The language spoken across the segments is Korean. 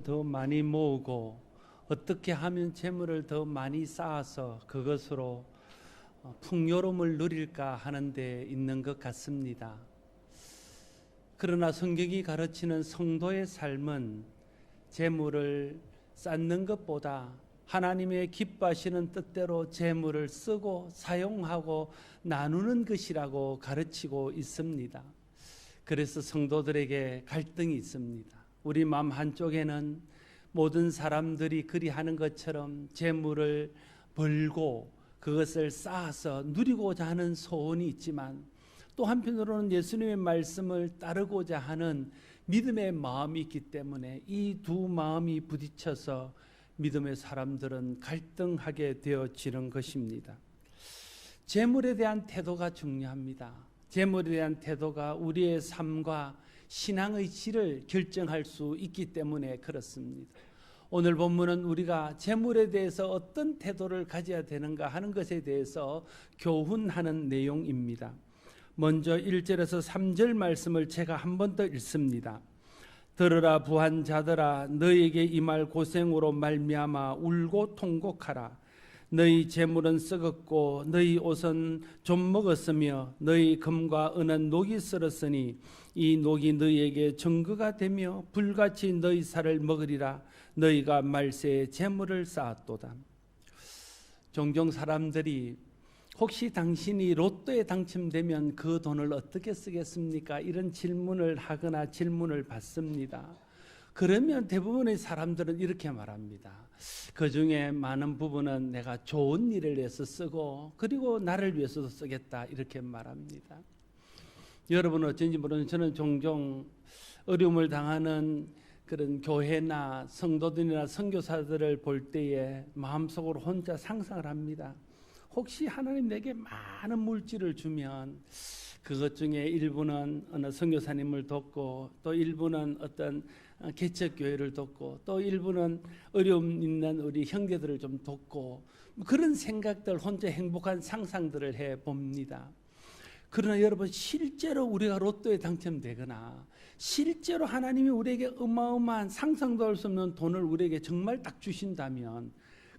더 많이 모으고 어떻게 하면 재물을 더 많이 쌓아서 그것으로 풍요로움을 누릴까 하는 데 있는 것 같습니다. 그러나 성경이 가르치는 성도의 삶은 재물을 쌓는 것보다 하나님의 기뻐하시는 뜻대로 재물을 쓰고 사용하고 나누는 것이라고 가르치고 있습니다. 그래서 성도들에게 갈등이 있습니다. 우리 마음 한쪽에는 모든 사람들이 그리하는 것처럼 재물을 벌고 그것을 쌓아서 누리고자 하는 소원이 있지만, 또 한편으로는 예수님의 말씀을 따르고자 하는 믿음의 마음이 있기 때문에 이 두 마음이 부딪혀서 믿음의 사람들은 갈등하게 되어지는 것입니다. 재물에 대한 태도가 중요합니다. 재물에 대한 태도가 우리의 삶과 신앙의 질을 결정할 수 있기 때문에 그렇습니다. 오늘 본문은 우리가 재물에 대해서 어떤 태도를 가져야 되는가 하는 것에 대해서 교훈하는 내용입니다. 먼저 1절에서 3절 말씀을 제가 한 번 더 읽습니다. 들으라 부한자들아, 너희에게 임할 고생으로 말미암아 울고 통곡하라. 너희 재물은 썩었고 너희 옷은 좀 먹었으며 너희 금과 은은 녹이 쓸었으니 이 녹이 너희에게 증거가 되며 불같이 너희 살을 먹으리라. 너희가 말세에 재물을 쌓았도다. 종종 사람들이 혹시 당신이 로또에 당첨되면 그 돈을 어떻게 쓰겠습니까? 이런 질문을 하거나 질문을 받습니다. 그러면 대부분의 사람들은 이렇게 말합니다. 그 중에 많은 부분은 내가 좋은 일을 위해서 쓰고 그리고 나를 위해서도 쓰겠다, 이렇게 말합니다. 여러분은 어쩐지 모르는, 저는 종종 어려움을 당하는 그런 교회나 성도들이나 선교사들을 볼 때에 마음속으로 혼자 상상을 합니다. 혹시 하나님 내게 많은 물질을 주면 그것 중에 일부는 어느 선교사님을 돕고, 또 일부는 어떤 개척교회를 돕고, 또 일부는 어려움 있는 우리 형제들을 좀 돕고, 그런 생각들, 혼자 행복한 상상들을 해봅니다. 그러나 여러분, 실제로 우리가 로또에 당첨되거나 실제로 하나님이 우리에게 어마어마한 상상도 할 수 없는 돈을 우리에게 정말 딱 주신다면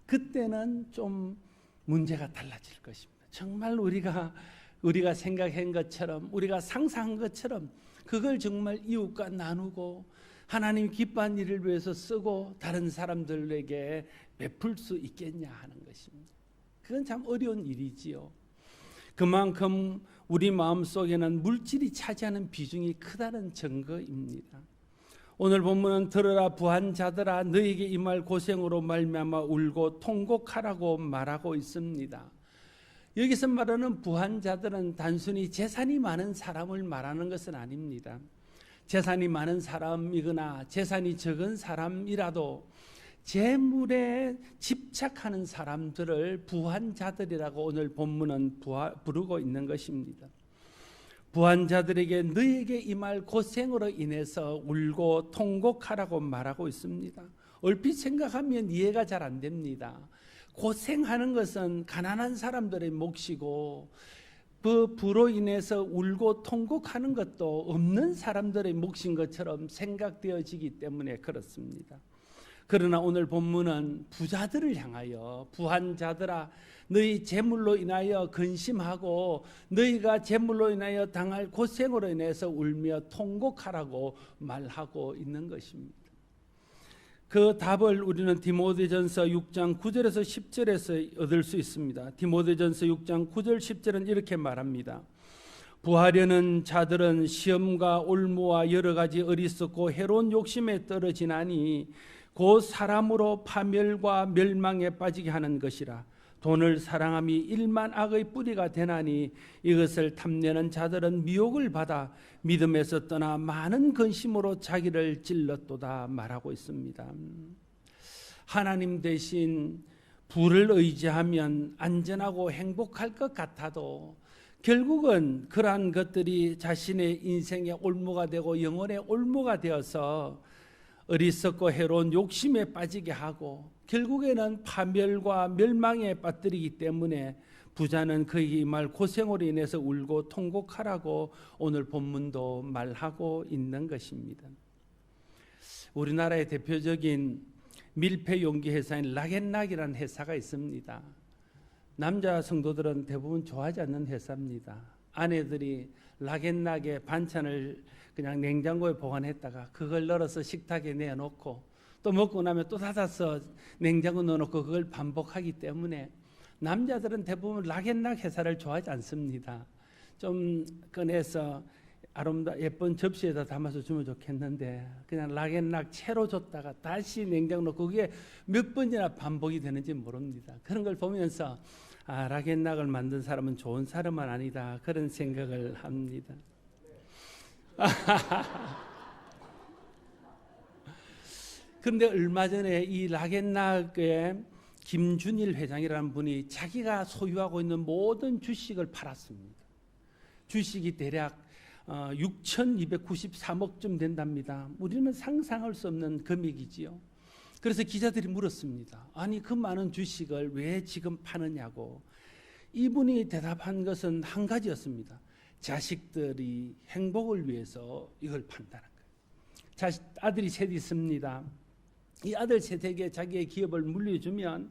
그때는 좀 문제가 달라질 것입니다. 정말 우리가 생각한 것처럼, 우리가 상상한 것처럼 그걸 정말 이웃과 나누고 하나님이 기뻐한 일을 위해서 쓰고 다른 사람들에게 베풀 수 있겠냐 하는 것입니다. 그건 참 어려운 일이지요. 그만큼 우리 마음속에는 물질이 차지하는 비중이 크다는 증거입니다. 오늘 본문은 들으라 부한자들아, 너희에게 임할 고생으로 말미암아 울고 통곡하라고 말하고 있습니다. 여기서 말하는 부한자들은 단순히 재산이 많은 사람을 말하는 것은 아닙니다. 재산이 많은 사람이거나 재산이 적은 사람이라도 재물에 집착하는 사람들을 부한자들이라고 오늘 본문은 부르고 있는 것입니다. 부한자들에게 너희에게 임할 고생으로 인해서 울고 통곡하라고 말하고 있습니다. 얼핏 생각하면 이해가 잘 안 됩니다. 고생하는 것은 가난한 사람들의 몫이고, 그 부로 인해서 울고 통곡하는 것도 없는 사람들의 몫인 것처럼 생각되어지기 때문에 그렇습니다. 그러나 오늘 본문은 부자들을 향하여 부한자들아, 너희 재물로 인하여 근심하고 너희가 재물로 인하여 당할 고생으로 인해서 울며 통곡하라고 말하고 있는 것입니다. 그 답을 우리는 디모데전서 6장 9절에서 10절에서 얻을 수 있습니다. 디모데전서 6장 9절 10절은 이렇게 말합니다. 부하려는 자들은 시험과 올무와 여러 가지 어리석고 해로운 욕심에 떨어지나니 곧 사람으로 파멸과 멸망에 빠지게 하는 것이라. 돈을 사랑함이 일만 악의 뿌리가 되나니 이것을 탐내는 자들은 미혹을 받아 믿음에서 떠나 많은 근심으로 자기를 찔렀도다 말하고 있습니다. 하나님 대신 부를 의지하면 안전하고 행복할 것 같아도 결국은 그러한 것들이 자신의 인생의 올무가 되고 영혼의 올무가 되어서 어리석고 해로운 욕심에 빠지게 하고 결국에는 파멸과 멸망에 빠뜨리기 때문에 부자는 그에게 임할 고생으로 인해서 울고 통곡하라고 오늘 본문도 말하고 있는 것입니다. 우리나라의 대표적인 밀폐 용기 회사인 락앤락이라는 회사가 있습니다. 남자 성도들은 대부분 좋아하지 않는 회사입니다. 아내들이 락앤락에 반찬을 그냥 냉장고에 보관했다가 그걸 널어서 식탁에 내놓고 또 먹고 나면 또 닫아서 냉장고 넣어놓고 그걸 반복하기 때문에 남자들은 대부분 락앤락 회사를 좋아하지 않습니다. 좀 꺼내서 예쁜 접시에다 담아서 주면 좋겠는데 그냥 락앤락 채로 줬다가 다시 냉장고 넣고 그게 몇 번이나 반복이 되는지 모릅니다. 그런 걸 보면서 락앤락을 만든 사람은 좋은 사람은 아니다, 그런 생각을 합니다. 그런데 얼마 전에 이 락앤락의 김준일 회장이라는 분이 자기가 소유하고 있는 모든 주식을 팔았습니다. 주식이 대략 6,293억쯤 된답니다. 우리는 상상할 수 없는 금액이지요. 그래서 기자들이 물었습니다. 아니 그 많은 주식을 왜 지금 파느냐고. 이분이 대답한 것은 한 가지였습니다. 자식들이 행복을 위해서 이걸 판다는 거예요. 아들이 셋 있습니다. 이 아들 셋에게 자기의 기업을 물려주면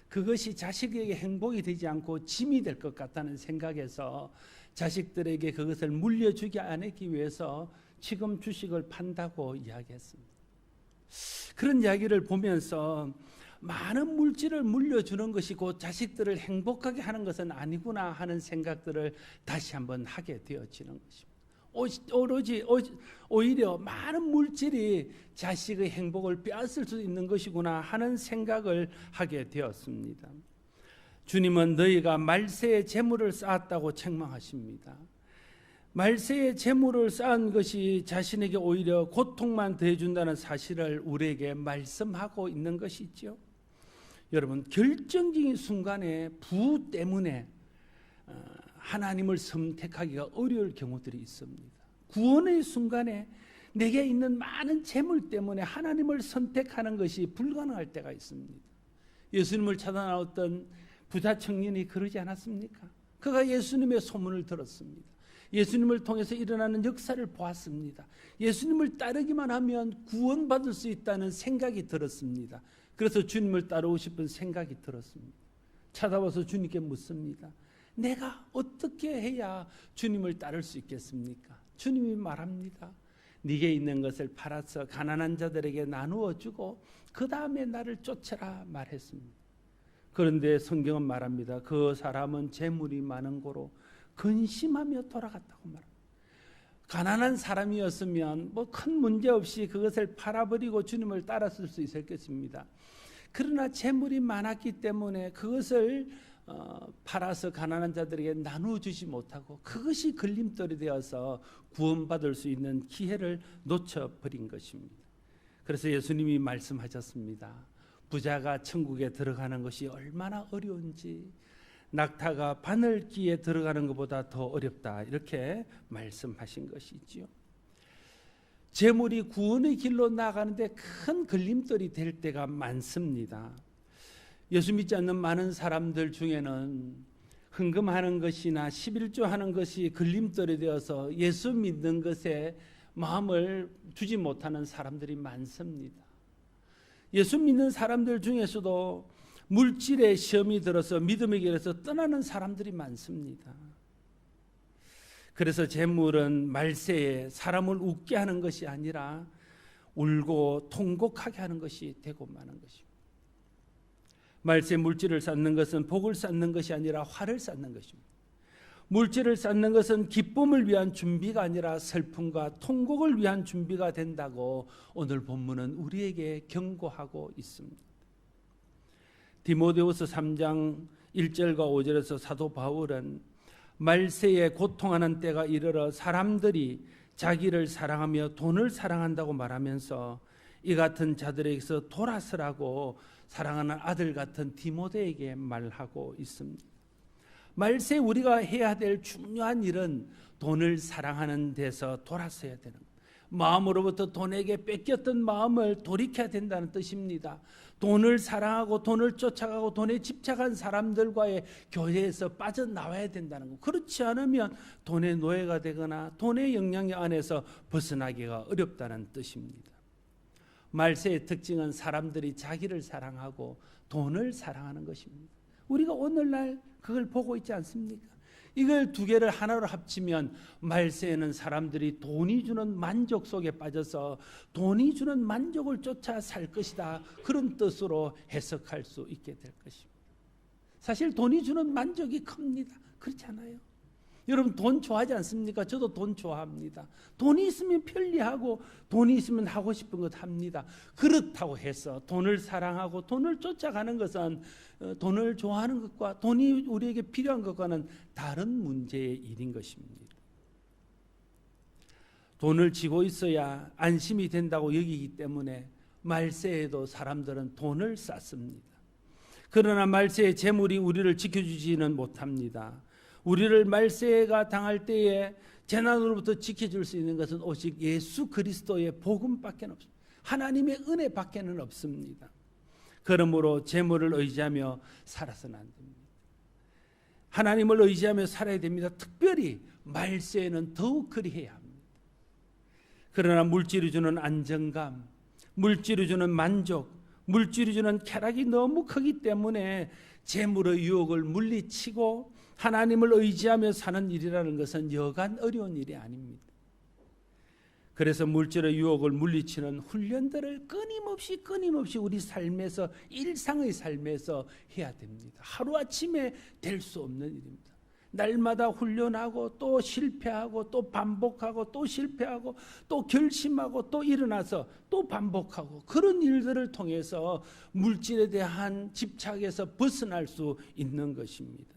그것이 자식에게 행복이 되지 않고 짐이 될 것 같다는 생각에서 자식들에게 그것을 물려주지 않기 위해서 지금 주식을 판다고 이야기했습니다. 그런 이야기를 보면서 많은 물질을 물려주는 것이 곧 자식들을 행복하게 하는 것은 아니구나 하는 생각들을 다시 한번 하게 되어지는 것입니다. 오히려 많은 물질이 자식의 행복을 빼앗을 수 있는 것이구나 하는 생각을 하게 되었습니다. 주님은 너희가 말세의 재물을 쌓았다고 책망하십니다. 말세의 재물을 쌓은 것이 자신에게 오히려 고통만 더해준다는 사실을 우리에게 말씀하고 있는 것이죠. 여러분, 결정적인 순간에 부 때문에 하나님을 선택하기가 어려울 경우들이 있습니다. 구원의 순간에 내게 있는 많은 재물 때문에 하나님을 선택하는 것이 불가능할 때가 있습니다. 예수님을 찾아 나왔던 부자 청년이 그러지 않았습니까? 그가 예수님의 소문을 들었습니다. 예수님을 통해서 일어나는 역사를 보았습니다. 예수님을 따르기만 하면 구원받을 수 있다는 생각이 들었습니다. 그래서 주님을 따르고 싶은 생각이 들었습니다. 찾아와서 주님께 묻습니다. 내가 어떻게 해야 주님을 따를 수 있겠습니까? 주님이 말합니다. 네게 있는 것을 팔아서 가난한 자들에게 나누어 주고 그 다음에 나를 쫓아라 말했습니다. 그런데 성경은 말합니다. 그 사람은 재물이 많은 고로 근심하며 돌아갔다고 말합니다. 가난한 사람이었으면 큰 문제 없이 그것을 팔아버리고 주님을 따랐을 수 있을 것입니다. 그러나 재물이 많았기 때문에 그것을 팔아서 가난한 자들에게 나누어 주지 못하고 그것이 걸림돌이 되어서 구원받을 수 있는 기회를 놓쳐버린 것입니다. 그래서 예수님이 말씀하셨습니다. 부자가 천국에 들어가는 것이 얼마나 어려운지, 낙타가 바늘기에 들어가는 것보다 더 어렵다, 이렇게 말씀하신 것이지요. 재물이 구원의 길로 나아가는데 큰 걸림돌이 될 때가 많습니다. 예수 믿지 않는 많은 사람들 중에는 헌금하는 것이나 11조 하는 것이 걸림돌이 되어서 예수 믿는 것에 마음을 두지 못하는 사람들이 많습니다. 예수 믿는 사람들 중에서도 물질의 시험이 들어서 믿음의 길에서 떠나는 사람들이 많습니다. 그래서 재물은 말세에 사람을 웃게 하는 것이 아니라 울고 통곡하게 하는 것이 되고 마는 것입니다. 말세 물질을 쌓는 것은 복을 쌓는 것이 아니라 화를 쌓는 것입니다. 물질을 쌓는 것은 기쁨을 위한 준비가 아니라 슬픔과 통곡을 위한 준비가 된다고 오늘 본문은 우리에게 경고하고 있습니다. 디모데후서 3장 1절과 5절에서 사도 바울은 말세에 고통하는 때가 이르러 사람들이 자기를 사랑하며 돈을 사랑한다고 말하면서 이 같은 자들에게서 돌아서라고 사랑하는 아들 같은 디모데에게 말하고 있습니다. 말세 우리가 해야 될 중요한 일은 돈을 사랑하는 데서 돌아서야 되는 것. 마음으로부터 돈에게 뺏겼던 마음을 돌이켜야 된다는 뜻입니다. 돈을 사랑하고 돈을 쫓아가고 돈에 집착한 사람들과의 교제에서 빠져나와야 된다는 것. 그렇지 않으면 돈의 노예가 되거나 돈의 영향력 안에서 벗어나기가 어렵다는 뜻입니다. 말세의 특징은 사람들이 자기를 사랑하고 돈을 사랑하는 것입니다. 우리가 오늘날 그걸 보고 있지 않습니까? 이걸 두 개를 하나로 합치면 말세에는 사람들이 돈이 주는 만족 속에 빠져서 돈이 주는 만족을 쫓아 살 것이다, 그런 뜻으로 해석할 수 있게 될 것입니다. 사실 돈이 주는 만족이 큽니다. 그렇지 않아요? 여러분 돈 좋아하지 않습니까? 저도 돈 좋아합니다. 돈이 있으면 편리하고 돈이 있으면 하고 싶은 것 합니다. 그렇다고 해서 돈을 사랑하고 돈을 쫓아가는 것은 돈을 좋아하는 것과 돈이 우리에게 필요한 것과는 다른 문제의 일인 것입니다. 돈을 쥐고 있어야 안심이 된다고 여기기 때문에 말세에도 사람들은 돈을 쌓습니다. 그러나 말세의 재물이 우리를 지켜주지는 못합니다. 우리를 말세가 당할 때에 재난으로부터 지켜줄 수 있는 것은 오직 예수 그리스도의 복음밖에 없습니다. 하나님의 은혜밖에는 없습니다. 그러므로 재물을 의지하며 살아서는 안 됩니다. 하나님을 의지하며 살아야 됩니다. 특별히 말세에는 더욱 그리해야 합니다. 그러나 물질이 주는 안정감, 물질이 주는 만족, 물질이 주는 쾌락이 너무 크기 때문에 재물의 유혹을 물리치고 하나님을 의지하며 사는 일이라는 것은 여간 어려운 일이 아닙니다. 그래서 물질의 유혹을 물리치는 훈련들을 끊임없이 우리 삶에서, 일상의 삶에서 해야 됩니다. 하루아침에 될 수 없는 일입니다. 날마다 훈련하고 또 실패하고 또 반복하고 또 실패하고 또 결심하고 또 일어나서 또 반복하고, 그런 일들을 통해서 물질에 대한 집착에서 벗어날 수 있는 것입니다.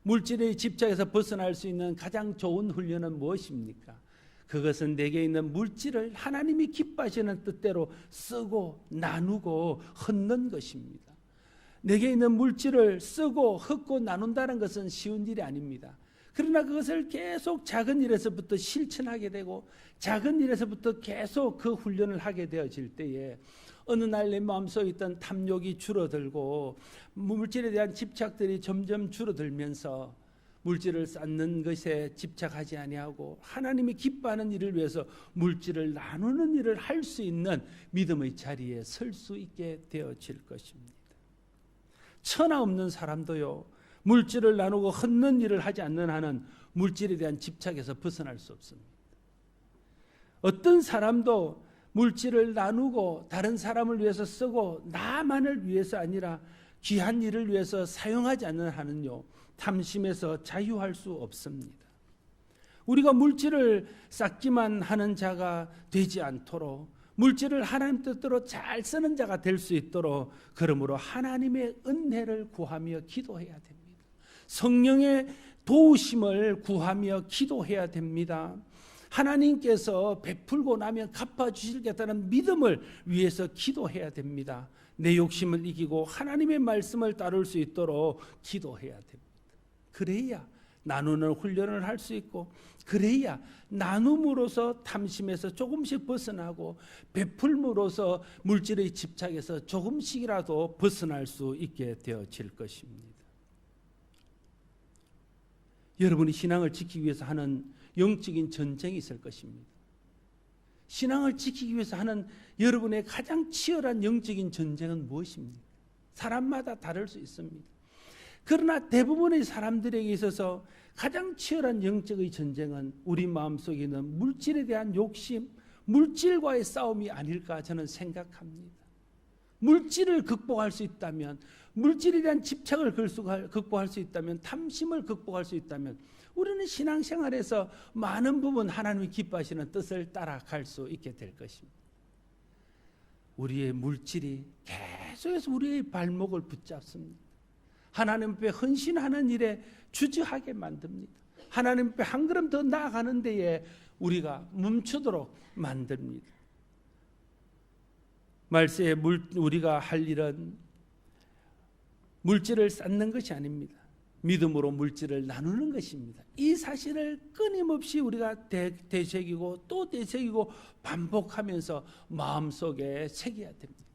물질의 집착에서 벗어날 수 있는 가장 좋은 훈련은 무엇입니까? 그것은 내게 있는 물질을 하나님이 기뻐하시는 뜻대로 쓰고 나누고 흩는 것입니다. 내게 있는 물질을 쓰고 흩고 나눈다는 것은 쉬운 일이 아닙니다. 그러나 그것을 계속 작은 일에서부터 실천하게 되고 작은 일에서부터 계속 그 훈련을 하게 되어질 때에 어느 날 내 마음속에 있던 탐욕이 줄어들고 물질에 대한 집착들이 점점 줄어들면서 물질을 쌓는 것에 집착하지 아니하고 하나님이 기뻐하는 일을 위해서 물질을 나누는 일을 할 수 있는 믿음의 자리에 설 수 있게 되어질 것입니다. 천하 없는 사람도요, 물질을 나누고 흩는 일을 하지 않는 한은 물질에 대한 집착에서 벗어날 수 없습니다. 어떤 사람도 물질을 나누고 다른 사람을 위해서 쓰고 나만을 위해서 아니라 귀한 일을 위해서 사용하지 않는 한은요, 탐심에서 자유할 수 없습니다. 우리가 물질을 쌓기만 하는 자가 되지 않도록, 물질을 하나님 뜻대로 잘 쓰는 자가 될 수 있도록, 그러므로 하나님의 은혜를 구하며 기도해야 됩니다. 성령의 도우심을 구하며 기도해야 됩니다. 하나님께서 베풀고 나면 갚아주시겠다는 믿음을 위해서 기도해야 됩니다. 내 욕심을 이기고 하나님의 말씀을 따를 수 있도록 기도해야 됩니다. 그래야 나누는 훈련을 할 수 있고, 그래야 나눔으로서 탐심에서 조금씩 벗어나고 베풀므로서 물질의 집착에서 조금씩이라도 벗어날 수 있게 되어질 것입니다. 여러분이 신앙을 지키기 위해서 하는 영적인 전쟁이 있을 것입니다. 신앙을 지키기 위해서 하는 여러분의 가장 치열한 영적인 전쟁은 무엇입니까? 사람마다 다를 수 있습니다. 그러나 대부분의 사람들에게 있어서 가장 치열한 영적의 전쟁은 우리 마음속에 있는 물질에 대한 욕심, 물질과의 싸움이 아닐까 저는 생각합니다. 물질을 극복할 수 있다면, 물질에 대한 집착을 극복할 수 있다면, 탐심을 극복할 수 있다면 우리는 신앙생활에서 많은 부분 하나님이 기뻐하시는 뜻을 따라갈 수 있게 될 것입니다. 우리의 물질이 계속해서 우리의 발목을 붙잡습니다. 하나님 앞에 헌신하는 일에 주저하게 만듭니다. 하나님 앞에 한 걸음 더 나아가는 데에 우리가 멈추도록 만듭니다. 말세에 우리가 할 일은 물질을 쌓는 것이 아닙니다. 믿음으로 물질을 나누는 것입니다. 이 사실을 끊임없이 우리가 되새기고 또 되새기고 반복하면서 마음속에 새겨야 됩니다.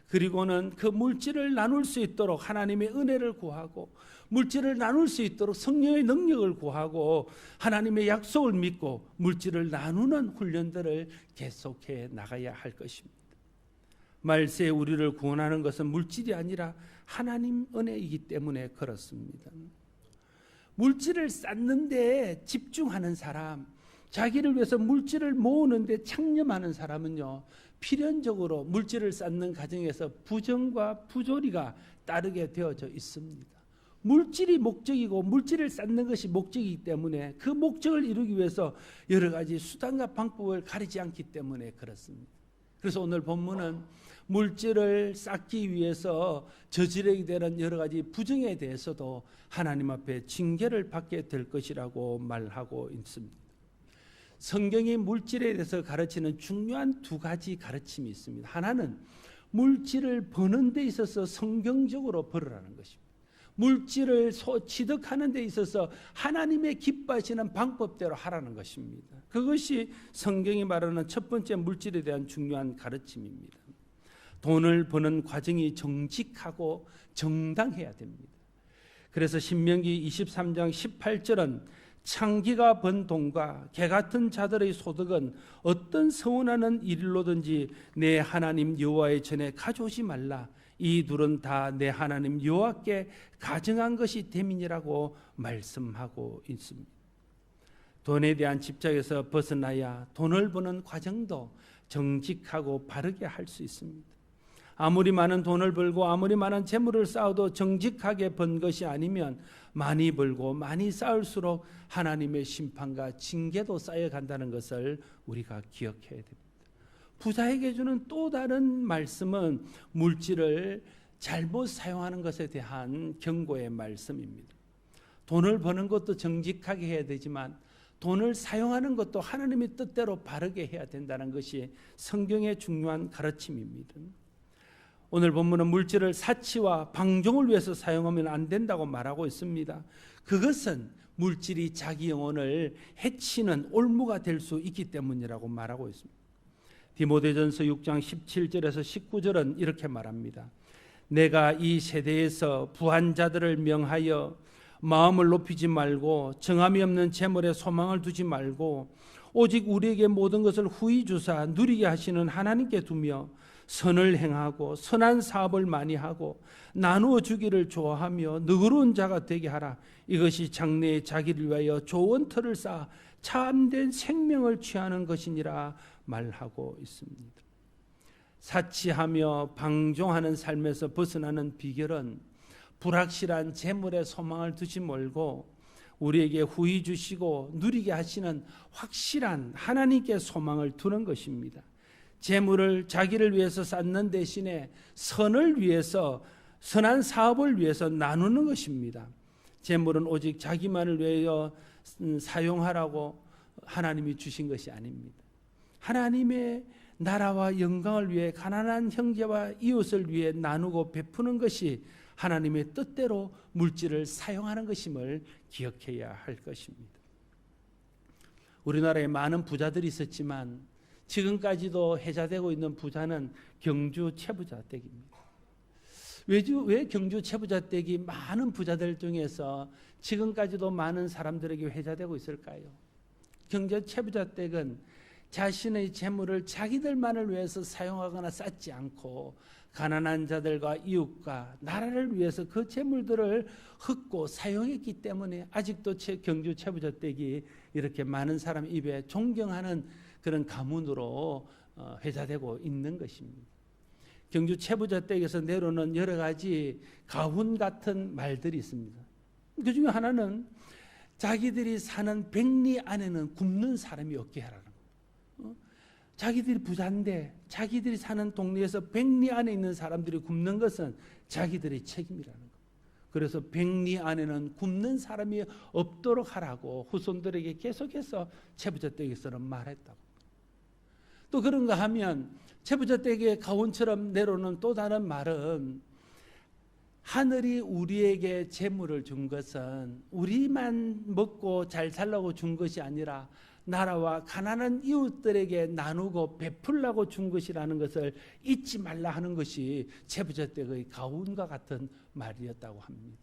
그리고는 그 물질을 나눌 수 있도록 하나님의 은혜를 구하고, 물질을 나눌 수 있도록 성령의 능력을 구하고, 하나님의 약속을 믿고 물질을 나누는 훈련들을 계속해 나가야 할 것입니다. 말세에 우리를 구원하는 것은 물질이 아니라 하나님 은혜이기 때문에 그렇습니다. 물질을 쌓는 데 집중하는 사람, 자기를 위해서 물질을 모으는 데 창념하는 사람은요, 필연적으로 물질을 쌓는 과정에서 부정과 부조리가 따르게 되어져 있습니다. 물질이 목적이고 물질을 쌓는 것이 목적이기 때문에 그 목적을 이루기 위해서 여러 가지 수단과 방법을 가리지 않기 때문에 그렇습니다. 그래서 오늘 본문은 물질을 쌓기 위해서 저지르게 되는 여러 가지 부정에 대해서도 하나님 앞에 징계를 받게 될 것이라고 말하고 있습니다. 성경이 물질에 대해서 가르치는 중요한 두 가지 가르침이 있습니다. 하나는 물질을 버는 데 있어서 성경적으로 벌으라는 것입니다. 물질을 취득하는 데 있어서 하나님의 기뻐하시는 방법대로 하라는 것입니다. 그것이 성경이 말하는 첫 번째 물질에 대한 중요한 가르침입니다. 돈을 버는 과정이 정직하고 정당해야 됩니다. 그래서 신명기 23장 18절은 창기가 번 돈과 개 같은 자들의 소득은 어떤 서운하는 일로든지 내 하나님 여호와의 전에 가져오지 말라. 이 둘은 다 내 하나님 여호와께 가증한 것이 됨이니라고 말씀하고 있습니다. 돈에 대한 집착에서 벗어나야 돈을 버는 과정도 정직하고 바르게 할 수 있습니다. 아무리 많은 돈을 벌고 아무리 많은 재물을 쌓아도 정직하게 번 것이 아니면 많이 벌고 많이 쌓을수록 하나님의 심판과 징계도 쌓여간다는 것을 우리가 기억해야 됩니다. 부자에게 주는 또 다른 말씀은 물질을 잘못 사용하는 것에 대한 경고의 말씀입니다. 돈을 버는 것도 정직하게 해야 되지만 돈을 사용하는 것도 하나님의 뜻대로 바르게 해야 된다는 것이 성경의 중요한 가르침입니다. 오늘 본문은 물질을 사치와 방종을 위해서 사용하면 안 된다고 말하고 있습니다. 그것은 물질이 자기 영혼을 해치는 올무가 될 수 있기 때문이라고 말하고 있습니다. 디모데전서 6장 17절에서 19절은 이렇게 말합니다. 내가 이 세대에서 부한 자들을 명하여 마음을 높이지 말고 정함이 없는 재물에 소망을 두지 말고 오직 우리에게 모든 것을 후히 주사 누리게 하시는 하나님께 두며 선을 행하고 선한 사업을 많이 하고 나누어 주기를 좋아하며 너그러운 자가 되게 하라. 이것이 장래에 자기를 위하여 좋은 터를 쌓아 참된 생명을 취하는 것이니라 말하고 있습니다. 사치하며 방종하는 삶에서 벗어나는 비결은 불확실한 재물에 소망을 두지 말고 우리에게 후히 주시고 누리게 하시는 확실한 하나님께 소망을 두는 것입니다. 재물을 자기를 위해서 쌓는 대신에 선을 위해서 선한 사업을 위해서 나누는 것입니다. 재물은 오직 자기만을 위하여 사용하라고 하나님이 주신 것이 아닙니다. 하나님의 나라와 영광을 위해 가난한 형제와 이웃을 위해 나누고 베푸는 것이 하나님의 뜻대로 물질을 사용하는 것임을 기억해야 할 것입니다. 우리나라에 많은 부자들이 있었지만 지금까지도 회자되고 있는 부자는 경주 최부자댁입니다. 왜 경주 최부자댁이 많은 부자들 중에서 지금까지도 많은 사람들에게 회자되고 있을까요? 경주 최부자댁은 자신의 재물을 자기들만을 위해서 사용하거나 쌓지 않고 가난한 자들과 이웃과 나라를 위해서 그 재물들을 흩고 사용했기 때문에 아직도 경주 최부자댁이 이렇게 많은 사람 입에 존경하는 그런 가문으로 회자되고 있는 것입니다. 경주 최부자댁에서 내려오는 여러 가지 가훈 같은 말들이 있습니다. 그 중에 하나는 자기들이 사는 백리 안에는 굶는 사람이 없게 하라는 거예요. 자기들이 부자인데 자기들이 사는 동네에서 백리 안에 있는 사람들이 굶는 것은 자기들의 책임이라는 거예요. 그래서 백리 안에는 굶는 사람이 없도록 하라고 후손들에게 계속해서 최부자댁에서는 말했다고. 또 그런가 하면 최부자댁의 가훈처럼 내려오는 또 다른 말은 하늘이 우리에게 재물을 준 것은 우리만 먹고 잘 살라고 준 것이 아니라 나라와 가난한 이웃들에게 나누고 베풀라고 준 것이라는 것을 잊지 말라 하는 것이 최부자댁의 가훈과 같은 말이었다고 합니다.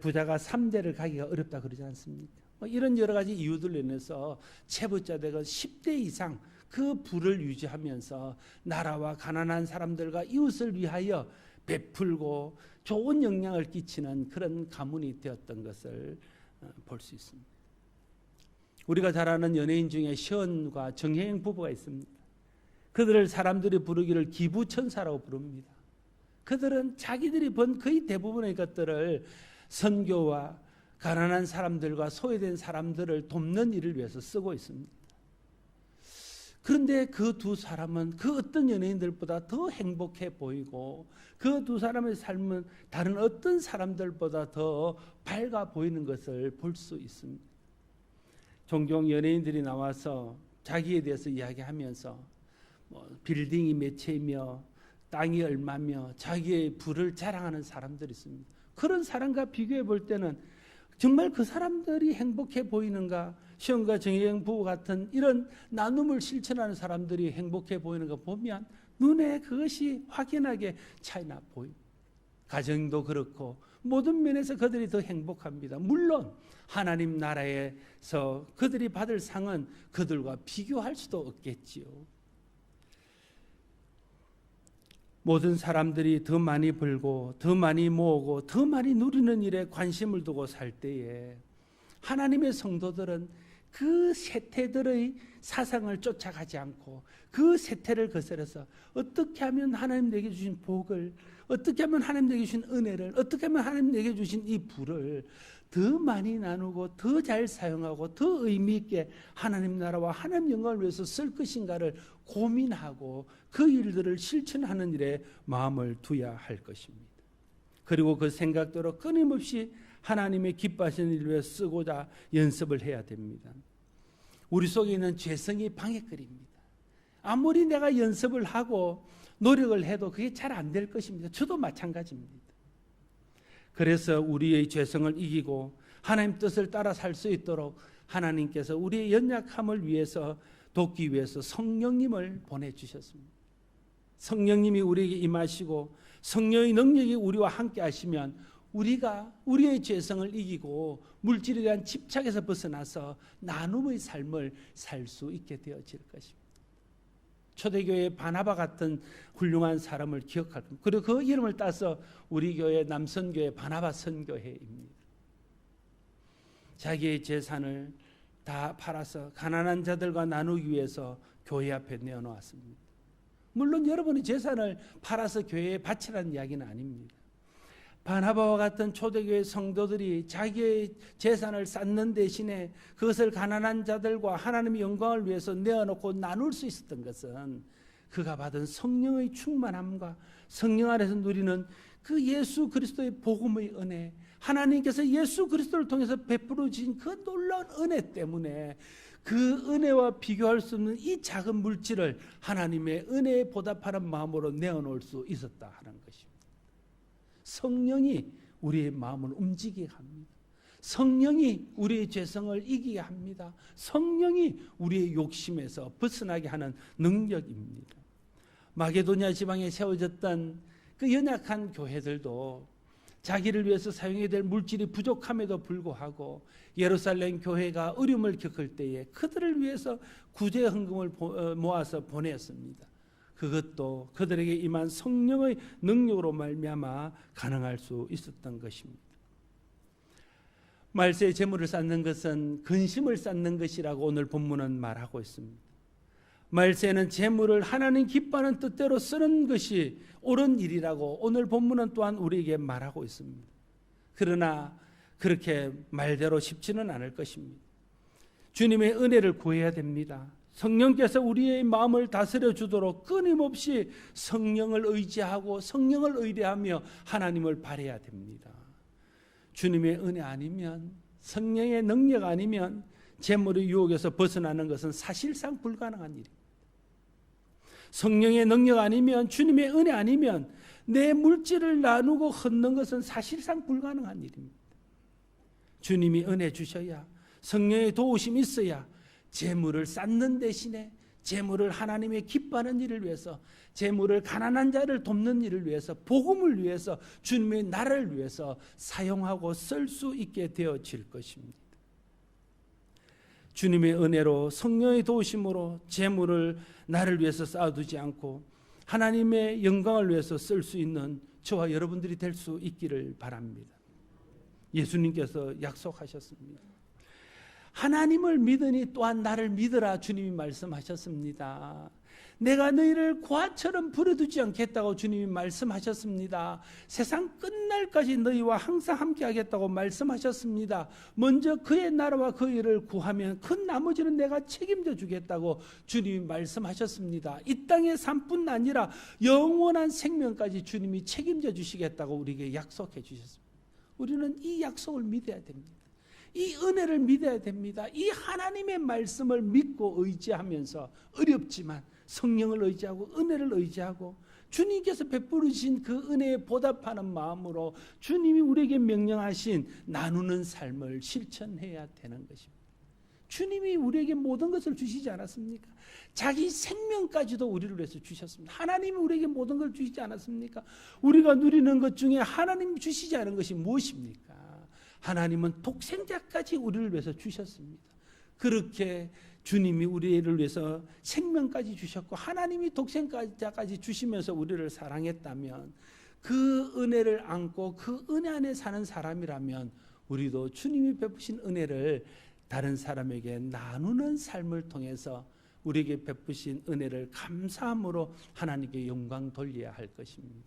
부자가 3대를 가기가 어렵다 그러지 않습니까? 이런 여러 가지 이유들로 인해서 채부자들은 10대 이상 그 부를 유지하면서 나라와 가난한 사람들과 이웃을 위하여 베풀고 좋은 영향을 끼치는 그런 가문이 되었던 것을 볼 수 있습니다. 우리가 잘 아는 연예인 중에 시언과 정혜영 부부가 있습니다. 그들을 사람들이 부르기를 기부천사라고 부릅니다. 그들은 자기들이 번 거의 대부분의 것들을 선교와 가난한 사람들과 소외된 사람들을 돕는 일을 위해서 쓰고 있습니다. 그런데 그 두 사람은 그 어떤 연예인들보다 더 행복해 보이고 그 두 사람의 삶은 다른 어떤 사람들보다 더 밝아 보이는 것을 볼 수 있습니다. 종종 연예인들이 나와서 자기에 대해서 이야기하면서 빌딩이 몇 채이며 땅이 얼마며 자기의 부를 자랑하는 사람들이 있습니다. 그런 사람과 비교해 볼 때는 정말 그 사람들이 행복해 보이는가? 시온과 정혜영 부부 같은 이런 나눔을 실천하는 사람들이 행복해 보이는 거 보면 눈에 그것이 확연하게 차이나 보입니다. 가정도 그렇고 모든 면에서 그들이 더 행복합니다. 물론 하나님 나라에서 그들이 받을 상은 그들과 비교할 수도 없겠지요. 모든 사람들이 더 많이 벌고 더 많이 모으고 더 많이 누리는 일에 관심을 두고 살 때에 하나님의 성도들은 그 세태들의 사상을 쫓아가지 않고 그 세태를 거스려서 어떻게 하면 하나님 내게 주신 복을, 어떻게 하면 하나님 내게 주신 은혜를, 어떻게 하면 하나님 내게 주신 이 부를 더 많이 나누고 더 잘 사용하고 더 의미 있게 하나님 나라와 하나님 영광을 위해서 쓸 것인가를 고민하고 그 일들을 실천하는 일에 마음을 두어야 할 것입니다. 그리고 그 생각대로 끊임없이 하나님의 기뻐하시는 일을 위해 쓰고자 연습을 해야 됩니다. 우리 속에 있는 죄성이 방해거리입니다. 아무리 내가 연습을 하고 노력을 해도 그게 잘 안 될 것입니다. 저도 마찬가지입니다. 그래서 우리의 죄성을 이기고 하나님 뜻을 따라 살 수 있도록 하나님께서 우리의 연약함을 위해서 돕기 위해서 성령님을 보내주셨습니다. 성령님이 우리에게 임하시고 성령의 능력이 우리와 함께 하시면 우리가 우리의 죄성을 이기고 물질에 대한 집착에서 벗어나서 나눔의 삶을 살 수 있게 되어질 것입니다. 초대교회의 바나바 같은 훌륭한 사람을 기억할 겁니다. 그리고 그 이름을 따서 우리 교회 남선교회 바나바 선교회입니다. 자기의 재산을 다 팔아서 가난한 자들과 나누기 위해서 교회 앞에 내어놓았습니다. 물론 여러분이 재산을 팔아서 교회에 바치라는 이야기는 아닙니다. 바나바와 같은 초대교회 성도들이 자기의 재산을 쌓는 대신에 그것을 가난한 자들과 하나님의 영광을 위해서 내어놓고 나눌 수 있었던 것은 그가 받은 성령의 충만함과 성령 안에서 누리는 그 예수 그리스도의 복음의 은혜, 하나님께서 예수 그리스도를 통해서 베풀어 주신 그 놀라운 은혜 때문에 그 은혜와 비교할 수 없는 이 작은 물질을 하나님의 은혜에 보답하는 마음으로 내어놓을 수 있었다 하는 것입니다. 성령이 우리의 마음을 움직이게 합니다. 성령이 우리의 죄성을 이기게 합니다. 성령이 우리의 욕심에서 벗어나게 하는 능력입니다. 마게도냐 지방에 세워졌던 그 연약한 교회들도 자기를 위해서 사용해야 될 물질이 부족함에도 불구하고 예루살렘 교회가 어려움을 겪을 때에 그들을 위해서 구제 헌금을 모아서 보냈습니다. 그것도 그들에게 임한 성령의 능력으로 말미암아 가능할 수 있었던 것입니다. 말세의 재물을 쌓는 것은 근심을 쌓는 것이라고 오늘 본문은 말하고 있습니다. 말세는 재물을 하나님 기뻐하는 뜻대로 쓰는 것이 옳은 일이라고 오늘 본문은 또한 우리에게 말하고 있습니다. 그러나 그렇게 말대로 쉽지는 않을 것입니다. 주님의 은혜를 구해야 됩니다. 성령께서 우리의 마음을 다스려 주도록 끊임없이 성령을 의지하고 성령을 의뢰하며 하나님을 바라야 됩니다. 주님의 은혜 아니면, 성령의 능력 아니면 재물의 유혹에서 벗어나는 것은 사실상 불가능한 일입니다. 성령의 능력 아니면, 주님의 은혜 아니면 내 물질을 나누고 흩는 것은 사실상 불가능한 일입니다. 주님이 은혜 주셔야, 성령의 도우심이 있어야 재물을 쌓는 대신에 재물을 하나님의 기뻐하는 일을 위해서, 재물을 가난한 자를 돕는 일을 위해서, 복음을 위해서, 주님의 나라를 위해서 사용하고 쓸 수 있게 되어질 것입니다. 주님의 은혜로 성령의 도우심으로 재물을 나를 위해서 쌓아두지 않고 하나님의 영광을 위해서 쓸 수 있는 저와 여러분들이 될 수 있기를 바랍니다. 예수님께서 약속하셨습니다. 하나님을 믿으니 또한 나를 믿으라 주님이 말씀하셨습니다. 내가 너희를 고아처럼 버려두지 않겠다고 주님이 말씀하셨습니다. 세상 끝날까지 너희와 항상 함께 하겠다고 말씀하셨습니다. 먼저 그의 나라와 그 일을 구하면 그 나머지는 내가 책임져 주겠다고 주님이 말씀하셨습니다. 이 땅의 삶뿐 아니라 영원한 생명까지 주님이 책임져 주시겠다고 우리에게 약속해 주셨습니다. 우리는 이 약속을 믿어야 됩니다. 이 은혜를 믿어야 됩니다. 이 하나님의 말씀을 믿고 의지하면서 어렵지만 성령을 의지하고 은혜를 의지하고 주님께서 베풀으신 그 은혜에 보답하는 마음으로 주님이 우리에게 명령하신 나누는 삶을 실천해야 되는 것입니다. 주님이 우리에게 모든 것을 주시지 않았습니까? 자기 생명까지도 우리를 위해서 주셨습니다. 하나님이 우리에게 모든 걸 주시지 않았습니까? 우리가 누리는 것 중에 하나님이 주시지 않은 것이 무엇입니까? 하나님은 독생자까지 우리를 위해서 주셨습니다. 그렇게 주님이 우리를 위해서 생명까지 주셨고 하나님이 독생자까지 주시면서 우리를 사랑했다면 그 은혜를 안고 그 은혜 안에 사는 사람이라면 우리도 주님이 베푸신 은혜를 다른 사람에게 나누는 삶을 통해서 우리에게 베푸신 은혜를 감사함으로 하나님께 영광 돌려야 할 것입니다.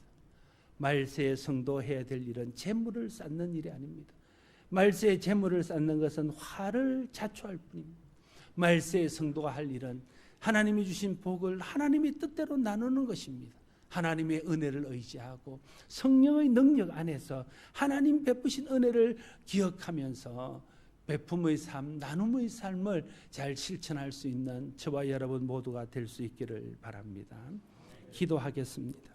말세의 성도 해야 될 일은 재물을 쌓는 일이 아닙니다. 말세의 재물을 쌓는 것은 화를 자초할 뿐입니다. 말세의 성도가 할 일은 하나님이 주신 복을 하나님의 뜻대로 나누는 것입니다. 하나님의 은혜를 의지하고 성령의 능력 안에서 하나님 베푸신 은혜를 기억하면서 베품의 삶, 나눔의 삶을 잘 실천할 수 있는 저와 여러분 모두가 될 수 있기를 바랍니다. 기도하겠습니다.